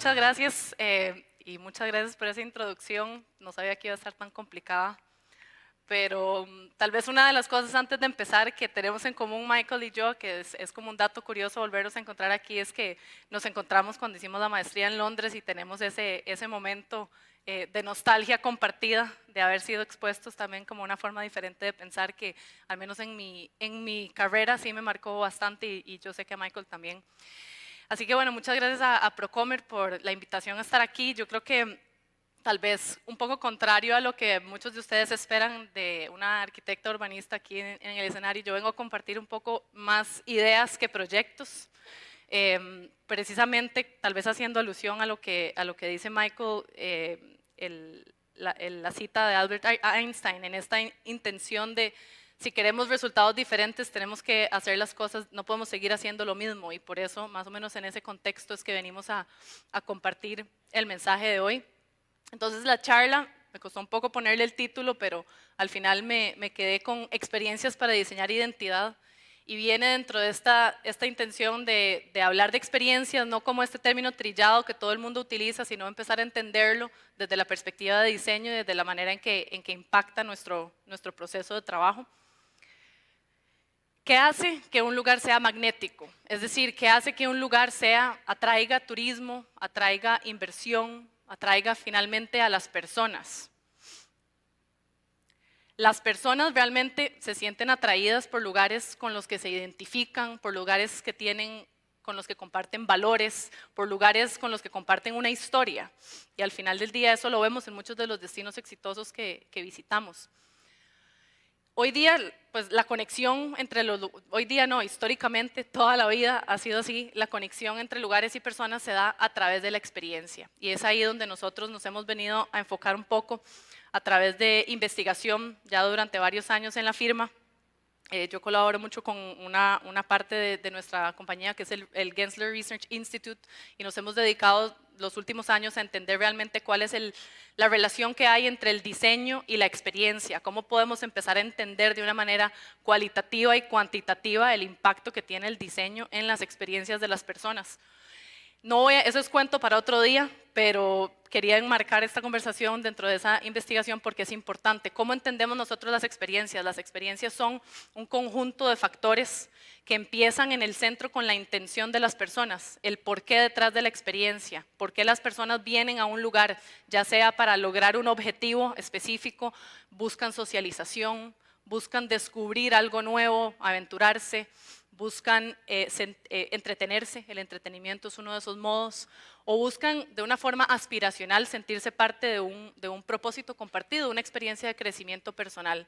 muchas gracias y muchas gracias por esa introducción. No sabía que iba a estar tan complicada, pero tal vez una de las cosas antes de empezar que tenemos en común Michael y yo, que es como un dato curioso volvernos a encontrar aquí, es que nos encontramos cuando hicimos la maestría en Londres y tenemos ese momento de nostalgia compartida, de haber sido expuestos también como una forma diferente de pensar que al menos en mi carrera sí me marcó bastante y yo sé que a Michael también. Así que bueno, muchas gracias a Procomer por la invitación a estar aquí. Yo creo que tal vez un poco contrario a lo que muchos de ustedes esperan de una arquitecta urbanista aquí en el escenario, yo vengo a compartir un poco más ideas que proyectos. Precisamente, tal vez haciendo alusión a lo que dice Michael, la cita de Albert Einstein, en esta intención de si queremos resultados diferentes, tenemos que hacer las cosas, no podemos seguir haciendo lo mismo, y por eso, más o menos en ese contexto, es que venimos a compartir el mensaje de hoy. Entonces, la charla, me costó un poco ponerle el título, pero al final me quedé con experiencias para diseñar identidad, y viene dentro de esta intención de hablar de experiencias, no como este término trillado que todo el mundo utiliza, sino empezar a entenderlo desde la perspectiva de diseño y desde la manera en que impacta nuestro proceso de trabajo. ¿Qué hace que un lugar sea magnético? Es decir, ¿qué hace que un lugar atraiga turismo, atraiga inversión, atraiga finalmente a las personas? Las personas realmente se sienten atraídas por lugares con los que se identifican, por lugares con los que comparten valores, por lugares con los que comparten una historia. Y al final del día eso lo vemos en muchos de los destinos exitosos que visitamos. Hoy día, pues la conexión hoy día no, históricamente toda la vida ha sido así, la conexión entre lugares y personas se da a través de la experiencia, y es ahí donde nosotros nos hemos venido a enfocar un poco a través de investigación ya durante varios años en la firma. Yo colaboro mucho con una parte de nuestra compañía que es el Gensler Research Institute, y nos hemos dedicado los últimos años a entender realmente cuál es la relación que hay entre el diseño y la experiencia, cómo podemos empezar a entender de una manera cualitativa y cuantitativa el impacto que tiene el diseño en las experiencias de las personas. Eso es cuento para otro día, pero quería enmarcar esta conversación dentro de esa investigación porque es importante. ¿Cómo entendemos nosotros las experiencias? Las experiencias son un conjunto de factores que empiezan en el centro con la intención de las personas, el porqué detrás de la experiencia, por qué las personas vienen a un lugar, ya sea para lograr un objetivo específico, buscan socialización, buscan descubrir algo nuevo, aventurarse, buscan entretenerse, el entretenimiento es uno de esos modos, o buscan de una forma aspiracional sentirse parte de un propósito compartido, una experiencia de crecimiento personal.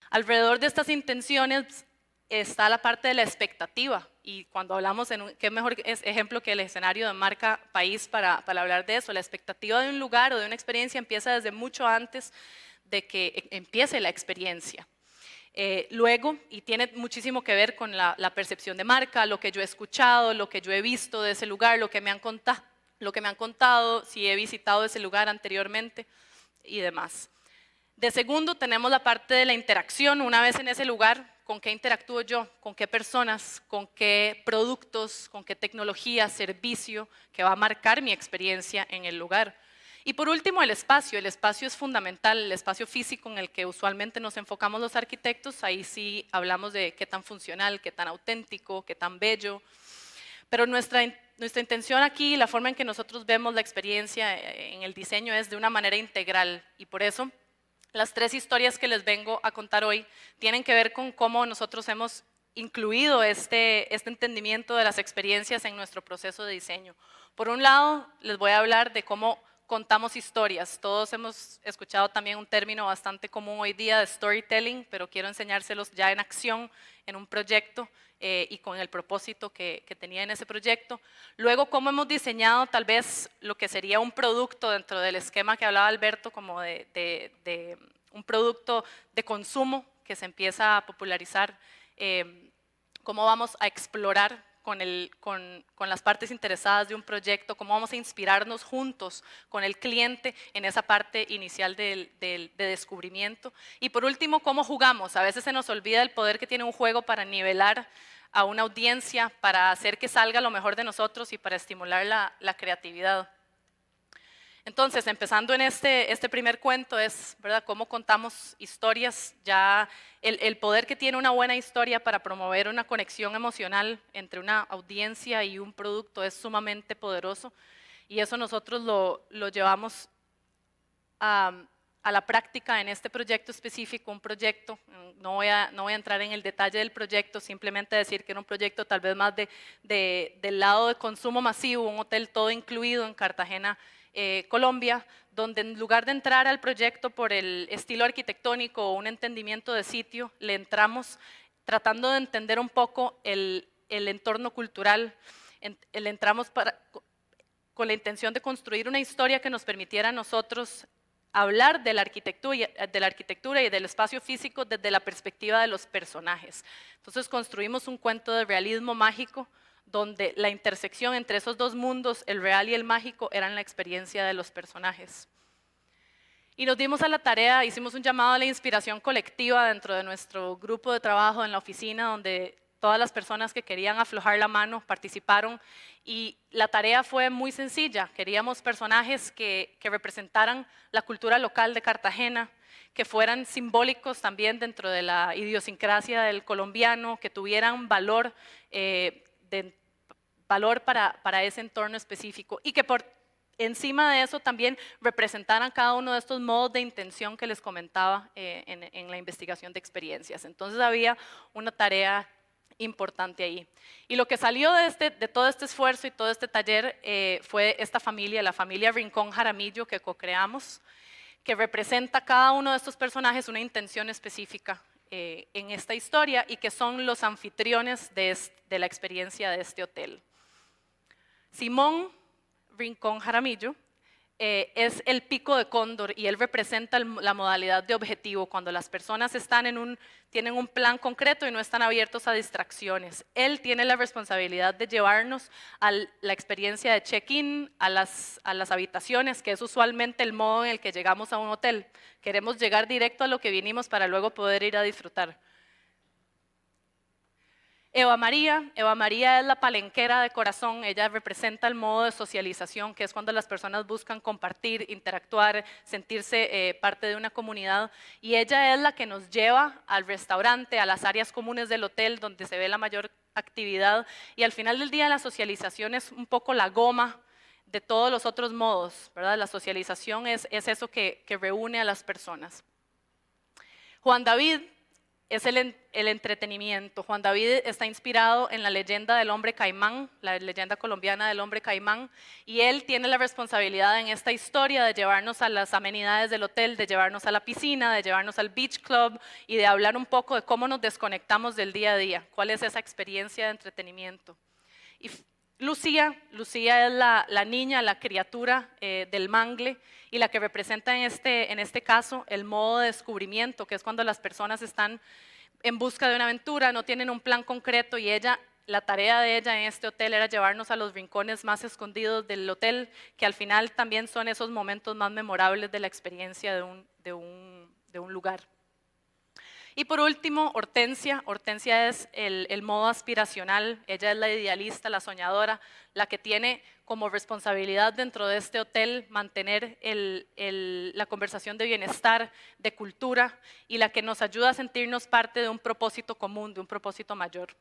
Alrededor de estas intenciones está la parte de la expectativa, y cuando hablamos qué mejor ejemplo que el escenario de marca país para hablar de eso. La expectativa de un lugar o de una experiencia empieza desde mucho antes de que empiece la experiencia. Luego, y tiene muchísimo que ver con la percepción de marca, lo que yo he escuchado, lo que yo he visto de ese lugar, lo que me han contado, si he visitado ese lugar anteriormente y demás. De segundo, tenemos la parte de la interacción. Una vez en ese lugar, ¿con qué interactúo yo? ¿Con qué personas? ¿Con qué productos? ¿Con qué tecnología, servicio que va a marcar mi experiencia en el lugar? Y por último, el espacio. El espacio es fundamental, el espacio físico en el que usualmente nos enfocamos los arquitectos. Ahí sí hablamos de qué tan funcional, qué tan auténtico, qué tan bello. Pero nuestra intención aquí, la forma en que nosotros vemos la experiencia en el diseño es de una manera integral, y por eso las tres historias que les vengo a contar hoy tienen que ver con cómo nosotros hemos incluido este entendimiento de las experiencias en nuestro proceso de diseño. Por un lado, les voy a hablar de cómo contamos historias. Todos hemos escuchado también un término bastante común hoy día de storytelling, pero quiero enseñárselos ya en acción, en un proyecto y con el propósito que tenía en ese proyecto. Luego, cómo hemos diseñado tal vez lo que sería un producto dentro del esquema que hablaba Alberto, como de un producto de consumo que se empieza a popularizar, cómo vamos a explorar con las partes interesadas de un proyecto, cómo vamos a inspirarnos juntos con el cliente en esa parte inicial de descubrimiento. Y por último, cómo jugamos. A veces se nos olvida el poder que tiene un juego para nivelar a una audiencia, para hacer que salga lo mejor de nosotros y para estimular la creatividad. Entonces, empezando en este primer cuento es, ¿verdad?, cómo contamos historias, ya el poder que tiene una buena historia para promover una conexión emocional entre una audiencia y un producto es sumamente poderoso, y eso nosotros lo llevamos a la práctica en este proyecto específico, un proyecto, no voy a entrar en el detalle del proyecto, simplemente decir que era un proyecto tal vez más del lado de consumo masivo, un hotel todo incluido en Cartagena, Colombia, donde en lugar de entrar al proyecto por el estilo arquitectónico o un entendimiento de sitio, le entramos tratando de entender un poco el entorno cultural, le entramos con la intención de construir una historia que nos permitiera a nosotros hablar de la arquitectura y del espacio físico desde la perspectiva de los personajes. Entonces construimos un cuento de realismo mágico donde la intersección entre esos dos mundos, el real y el mágico, eran la experiencia de los personajes. Y nos dimos a la tarea, hicimos un llamado a la inspiración colectiva dentro de nuestro grupo de trabajo en la oficina, donde todas las personas que querían aflojar la mano participaron, y la tarea fue muy sencilla. Queríamos personajes que representaran la cultura local de Cartagena, que fueran simbólicos también dentro de la idiosincrasia del colombiano, que tuvieran valor, valor para ese entorno específico, y que por encima de eso también representaran cada uno de estos modos de intención que les comentaba en la investigación de experiencias. Entonces había una tarea importante ahí. Y lo que salió de todo este esfuerzo y todo este taller fue esta familia, la familia Rincón Jaramillo, que co-creamos, que representa cada uno de estos personajes una intención específica en esta historia, y que son los anfitriones de la experiencia de este hotel. Simón Rincón Jaramillo es el pico de cóndor, y él representa la modalidad de objetivo, cuando las personas tienen un plan concreto y no están abiertos a distracciones. Él tiene la responsabilidad de llevarnos a la experiencia de check-in, a las habitaciones, que es usualmente el modo en el que llegamos a un hotel. Queremos llegar directo a lo que vinimos para luego poder ir a disfrutar. Eva María es la palenquera de corazón. Ella representa el modo de socialización, que es cuando las personas buscan compartir, interactuar, sentirse parte de una comunidad, y ella es la que nos lleva al restaurante, a las áreas comunes del hotel donde se ve la mayor actividad, y al final del día la socialización es un poco la goma de todos los otros modos, ¿verdad? La socialización es eso que reúne a las personas. Juan David es el entretenimiento. Juan David está inspirado en la leyenda del hombre caimán, la leyenda colombiana del hombre caimán, y él tiene la responsabilidad en esta historia de llevarnos a las amenidades del hotel, de llevarnos a la piscina, de llevarnos al beach club, y de hablar un poco de cómo nos desconectamos del día a día, cuál es esa experiencia de entretenimiento. Y Lucía es la niña, la criatura del mangle, y la que representa en este caso el modo de descubrimiento, que es cuando las personas están en busca de una aventura, no tienen un plan concreto, y la tarea de ella en este hotel era llevarnos a los rincones más escondidos del hotel, que al final también son esos momentos más memorables de la experiencia de un lugar. Y por último, Hortensia es el modo aspiracional. Ella es la idealista, la soñadora, la que tiene como responsabilidad dentro de este hotel mantener la conversación de bienestar, de cultura, y la que nos ayuda a sentirnos parte de un propósito común, de un propósito mayor.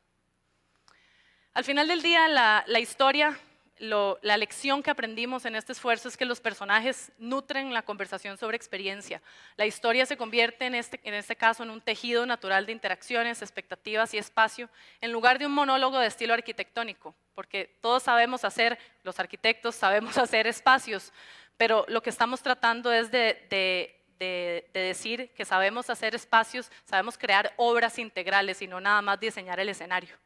Al final del día, la historia, la lección que aprendimos en este esfuerzo es que los personajes nutren la conversación sobre experiencia. La historia se convierte en este caso en un tejido natural de interacciones, expectativas y espacio, en lugar de un monólogo de estilo arquitectónico, porque todos sabemos hacer, los arquitectos sabemos hacer espacios, pero lo que estamos tratando es de decir que sabemos hacer espacios, sabemos crear obras integrales y no nada más diseñar el escenario.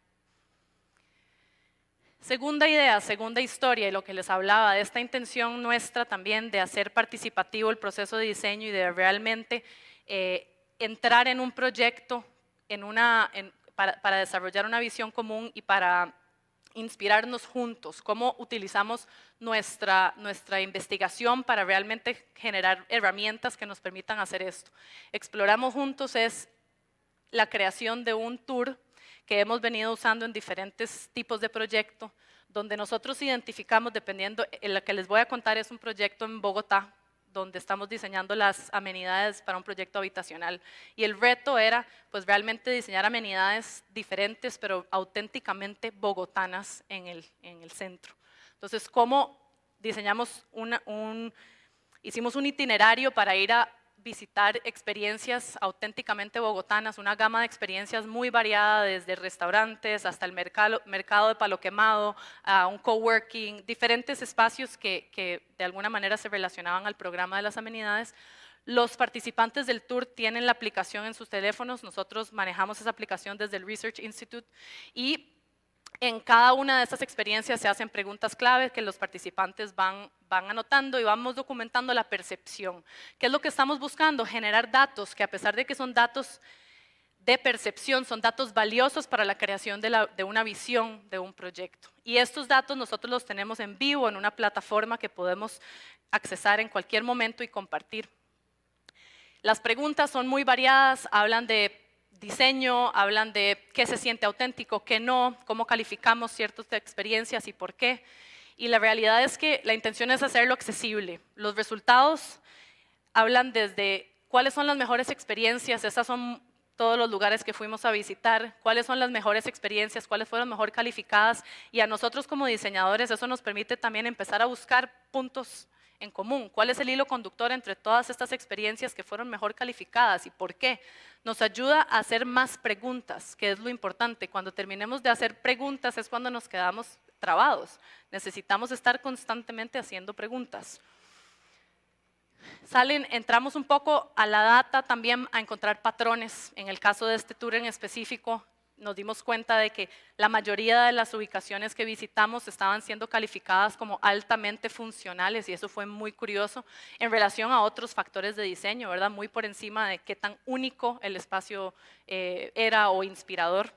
Segunda idea, segunda historia, y lo que les hablaba de esta intención nuestra también de hacer participativo el proceso de diseño y de realmente entrar en un proyecto para desarrollar una visión común y para inspirarnos juntos, cómo utilizamos nuestra investigación para realmente generar herramientas que nos permitan hacer esto. Exploramos juntos es la creación de un tour que hemos venido usando en diferentes tipos de proyecto, donde nosotros identificamos, dependiendo, lo que les voy a contar es un proyecto en Bogotá, donde estamos diseñando las amenidades para un proyecto habitacional. Y el reto era, pues, realmente diseñar amenidades diferentes, pero auténticamente bogotanas en el centro. Entonces, ¿cómo diseñamos hicimos un itinerario para ir a visitar experiencias auténticamente bogotanas, una gama de experiencias muy variada, desde restaurantes hasta el mercado de Palo Quemado, a un coworking, diferentes espacios que de alguna manera se relacionaban al programa de las amenidades. Los participantes del tour tienen la aplicación en sus teléfonos, nosotros manejamos esa aplicación desde el Research Institute y en cada una de estas experiencias se hacen preguntas clave que los participantes van anotando y vamos documentando la percepción. ¿Qué es lo que estamos buscando? Generar datos que, a pesar de que son datos de percepción, son datos valiosos para la creación de una visión de un proyecto. Y estos datos nosotros los tenemos en vivo en una plataforma que podemos accesar en cualquier momento y compartir. Las preguntas son muy variadas, hablan de diseño, hablan de qué se siente auténtico, qué no, cómo calificamos ciertas experiencias y por qué. Y la realidad es que la intención es hacerlo accesible. Los resultados hablan desde cuáles son las mejores experiencias, esas son todos los lugares que fuimos a visitar, cuáles son las mejores experiencias, cuáles fueron mejor calificadas, y a nosotros como diseñadores eso nos permite también empezar a buscar puntos en común, cuál es el hilo conductor entre todas estas experiencias que fueron mejor calificadas y por qué. Nos ayuda a hacer más preguntas, que es lo importante. Cuando terminemos de hacer preguntas es cuando nos quedamos trabados. Necesitamos estar constantemente haciendo preguntas. Entramos un poco a la data también a encontrar patrones. En el caso de este tour en específico, nos dimos cuenta de que la mayoría de las ubicaciones que visitamos estaban siendo calificadas como altamente funcionales y eso fue muy curioso en relación a otros factores de diseño, ¿verdad? Muy por encima de qué tan único el espacio era o inspirador.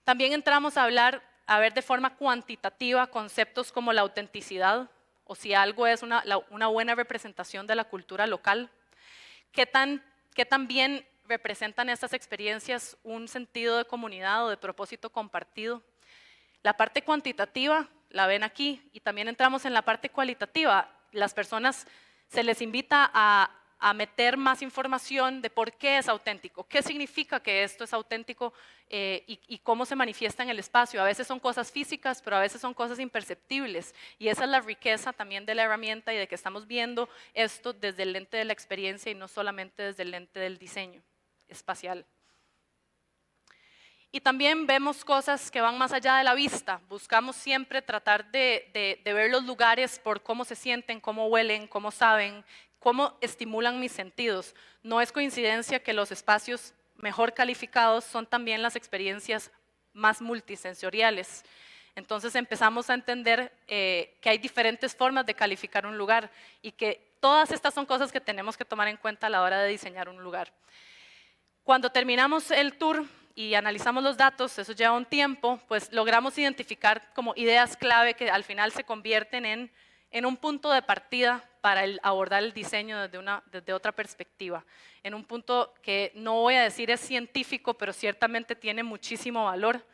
También entramos a ver de forma cuantitativa conceptos como la autenticidad, o si algo es una buena representación de la cultura local, qué tan bien representan estas experiencias un sentido de comunidad o de propósito compartido. La parte cuantitativa la ven aquí y también entramos en la parte cualitativa. Las personas se les invita a meter más información de por qué es auténtico, qué significa que esto es auténtico y cómo se manifiesta en el espacio. A veces son cosas físicas, pero a veces son cosas imperceptibles y esa es la riqueza también de la herramienta y de que estamos viendo esto desde el lente de la experiencia y no solamente desde el lente del diseño espacial. Y también vemos cosas que van más allá de la vista. Buscamos siempre tratar de ver los lugares por cómo se sienten, cómo huelen, cómo saben, cómo estimulan mis sentidos. No es coincidencia que los espacios mejor calificados son también las experiencias más multisensoriales. Entonces empezamos a entender que hay diferentes formas de calificar un lugar y que todas estas son cosas que tenemos que tomar en cuenta a la hora de diseñar un lugar. Cuando terminamos el tour y analizamos los datos, eso lleva un tiempo, pues logramos identificar como ideas clave que al final se convierten en un punto de partida para abordar el diseño desde otra perspectiva. En un punto que no voy a decir es científico, pero ciertamente tiene muchísimo valor.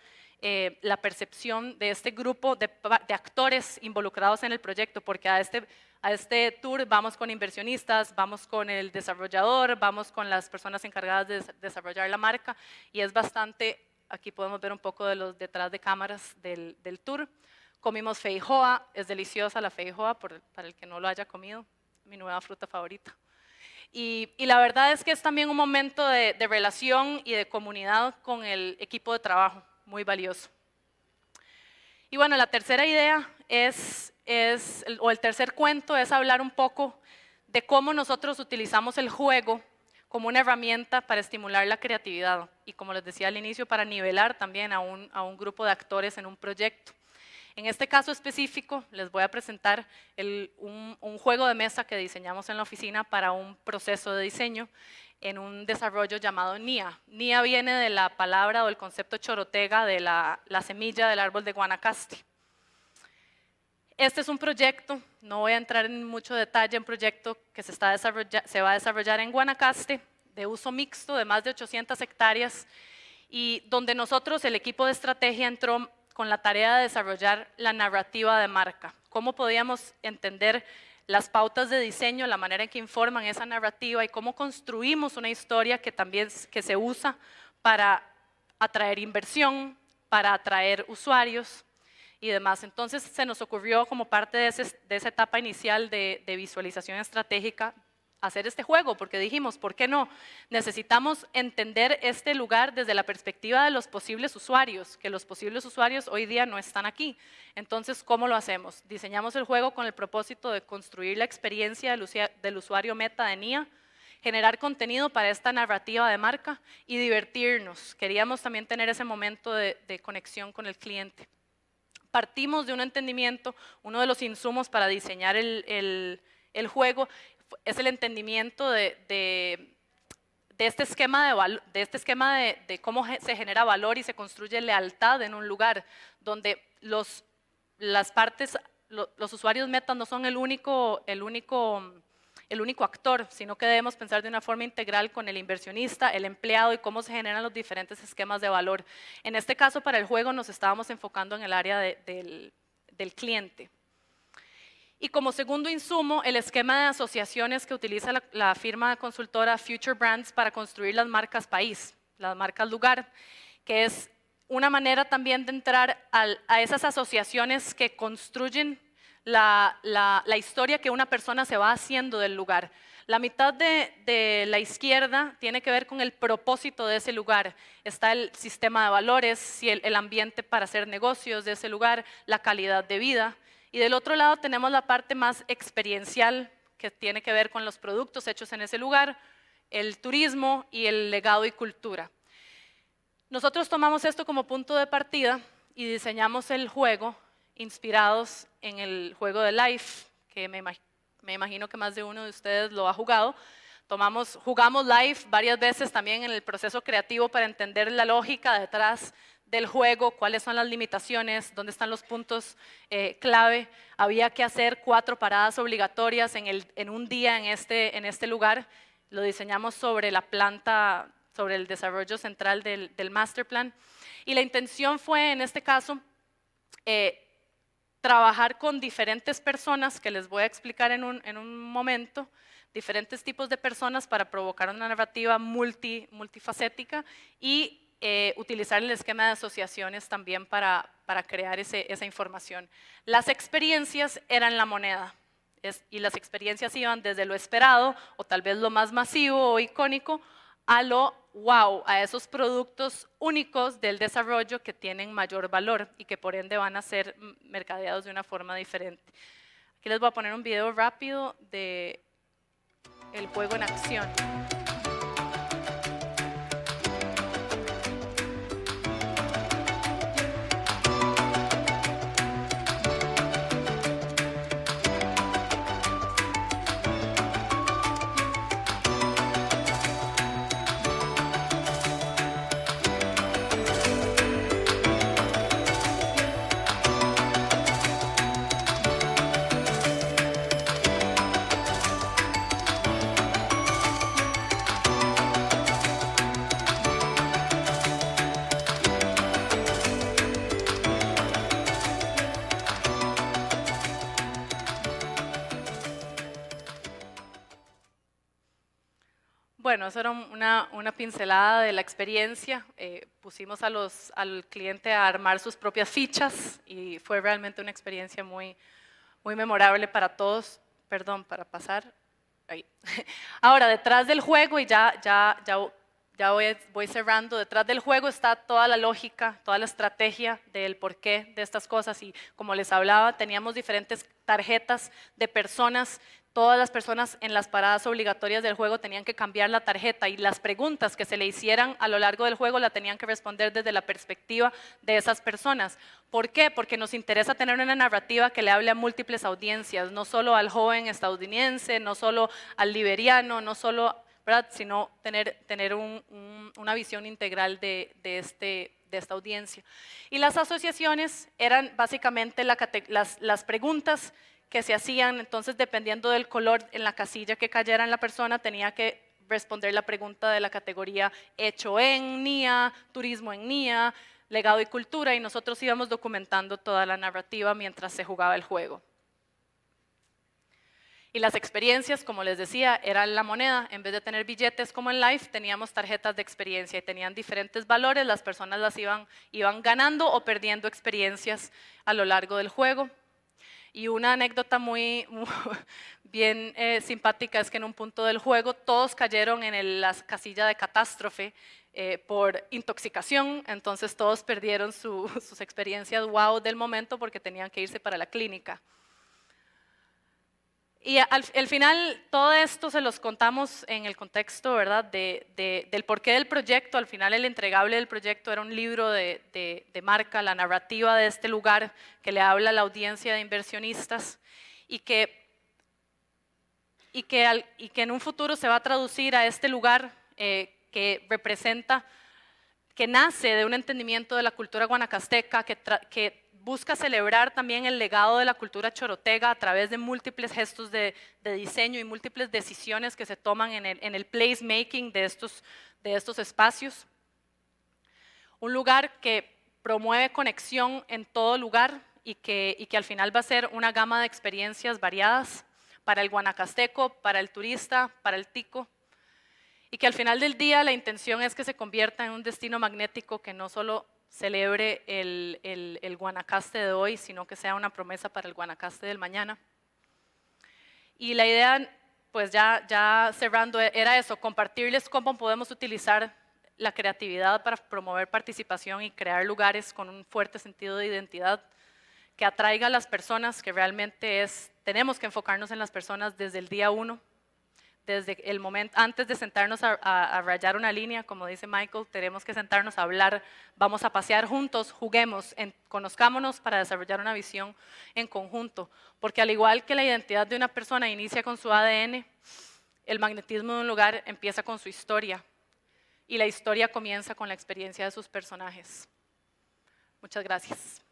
La percepción de este grupo de actores involucrados en el proyecto, porque a este tour vamos con inversionistas, vamos con el desarrollador, vamos con las personas encargadas de desarrollar la marca y es bastante, aquí podemos ver un poco de los detrás de cámaras del tour. Comimos feijoa, es deliciosa la feijoa para el que no lo haya comido, mi nueva fruta favorita. Y la verdad es que es también un momento de relación y de comunidad con el equipo de trabajo, muy valioso. Y bueno, la tercera idea o el tercer cuento es hablar un poco de cómo nosotros utilizamos el juego como una herramienta para estimular la creatividad y, como les decía al inicio, para nivelar también a un grupo de actores en un proyecto. En este caso específico les voy a presentar un juego de mesa que diseñamos en la oficina para un proceso de diseño en un desarrollo llamado NIA. NIA viene de la palabra o el concepto chorotega de la semilla del árbol de Guanacaste. Este es un proyecto, no voy a entrar en mucho detalle, un proyecto que se va a desarrollar en Guanacaste de uso mixto de más de 800 hectáreas y donde nosotros, el equipo de estrategia, entró con la tarea de desarrollar la narrativa de marca. ¿Cómo podíamos entender las pautas de diseño, la manera en que informan esa narrativa y cómo construimos una historia que también se usa para atraer inversión, para atraer usuarios y demás? Entonces se nos ocurrió, como parte de esa etapa inicial de visualización estratégica, hacer este juego, porque dijimos, ¿por qué no? Necesitamos entender este lugar desde la perspectiva de los posibles usuarios, que los posibles usuarios hoy día no están aquí. Entonces, ¿cómo lo hacemos? Diseñamos el juego con el propósito de construir la experiencia del usuario meta de NIA, generar contenido para esta narrativa de marca y divertirnos. Queríamos también tener ese momento de conexión con el cliente. Partimos de un entendimiento, uno de los insumos para diseñar el juego es el entendimiento de este esquema, de cómo se genera valor y se construye lealtad en un lugar, donde los usuarios meta no son el único actor, sino que debemos pensar de una forma integral con el inversionista, el empleado y cómo se generan los diferentes esquemas de valor. En este caso, para el juego nos estábamos enfocando en el área del cliente. Y como segundo insumo, el esquema de asociaciones que utiliza la firma consultora Future Brands para construir las marcas país, las marcas lugar, que es una manera también de entrar a esas asociaciones que construyen la historia que una persona se va haciendo del lugar. La mitad de la izquierda tiene que ver con el propósito de ese lugar. Está el sistema de valores, el ambiente para hacer negocios de ese lugar, la calidad de vida. Y del otro lado tenemos la parte más experiencial, que tiene que ver con los productos hechos en ese lugar, el turismo y el legado y cultura. Nosotros tomamos esto como punto de partida y diseñamos el juego inspirados en el juego de Life, que me imagino que más de uno de ustedes lo ha jugado. Jugamos Life varias veces también en el proceso creativo para entender la lógica detrás del juego, cuáles son las limitaciones, dónde están los puntos clave. Había que hacer 4 paradas obligatorias en un día en este lugar. Lo diseñamos sobre la planta, sobre el desarrollo central del master plan. Y la intención fue, en este caso, trabajar con diferentes personas, que les voy a explicar en un momento, diferentes tipos de personas para provocar una narrativa multifacética y utilizar el esquema de asociaciones también para crear esa información. Las experiencias eran la moneda y las experiencias iban desde lo esperado o tal vez lo más masivo o icónico a lo wow, a esos productos únicos del desarrollo que tienen mayor valor y que por ende van a ser mercadeados de una forma diferente. Aquí les voy a poner un video rápido de el juego en acción. Bueno, eso era una pincelada de la experiencia. Pusimos al cliente a armar sus propias fichas y fue realmente una experiencia muy memorable para todos. Perdón, para pasar. Ahí. Ahora, detrás del juego, y ya voy cerrando, detrás del juego está toda la lógica, toda la estrategia del porqué de estas cosas y como les hablaba, teníamos diferentes tarjetas de personas. Todas las personas en las paradas obligatorias del juego tenían que cambiar la tarjeta y las preguntas que se le hicieran a lo largo del juego la tenían que responder desde la perspectiva de esas personas. ¿Por qué? Porque nos interesa tener una narrativa que le hable a múltiples audiencias, no solo al joven estadounidense, no solo al liberiano, no solo, ¿verdad?, sino tener una visión integral de esta audiencia. Y las asociaciones eran básicamente las preguntas que se hacían, entonces dependiendo del color en la casilla que cayera en la persona tenía que responder la pregunta de la categoría hecho en NIA, turismo en NIA, legado y cultura, y nosotros íbamos documentando toda la narrativa mientras se jugaba el juego. Y las experiencias, como les decía, eran la moneda. En vez de tener billetes como en Life, teníamos tarjetas de experiencia y tenían diferentes valores. Las personas las iban ganando o perdiendo experiencias a lo largo del juego. Y una anécdota muy bien simpática es que en un punto del juego todos cayeron en la casilla de catástrofe por intoxicación, entonces todos perdieron sus experiencias wow del momento porque tenían que irse para la clínica. Y al final, todo esto se los contamos en el contexto, ¿verdad?, del porqué del proyecto. Al final, el entregable del proyecto era un libro de marca, la narrativa de este lugar que le habla a la audiencia de inversionistas y que en un futuro se va a traducir a este lugar que representa, que nace de un entendimiento de la cultura guanacasteca, que busca celebrar también el legado de la cultura chorotega a través de múltiples gestos de diseño y múltiples decisiones que se toman en el placemaking de estos espacios. Un lugar que promueve conexión en todo lugar y que al final va a ser una gama de experiencias variadas para el guanacasteco, para el turista, para el tico. Y que al final del día la intención es que se convierta en un destino magnético que no solo celebre el Guanacaste de hoy, sino que sea una promesa para el Guanacaste del mañana. Y la idea, pues ya cerrando, era eso, compartirles cómo podemos utilizar la creatividad para promover participación y crear lugares con un fuerte sentido de identidad que atraiga a las personas, que realmente tenemos que enfocarnos en las personas desde el día 1. Desde el momento, antes de sentarnos a rayar una línea, como dice Michael, tenemos que sentarnos a hablar, vamos a pasear juntos, juguemos, conozcámonos para desarrollar una visión en conjunto. Porque al igual que la identidad de una persona inicia con su ADN, el magnetismo de un lugar empieza con su historia y la historia comienza con la experiencia de sus personajes. Muchas gracias.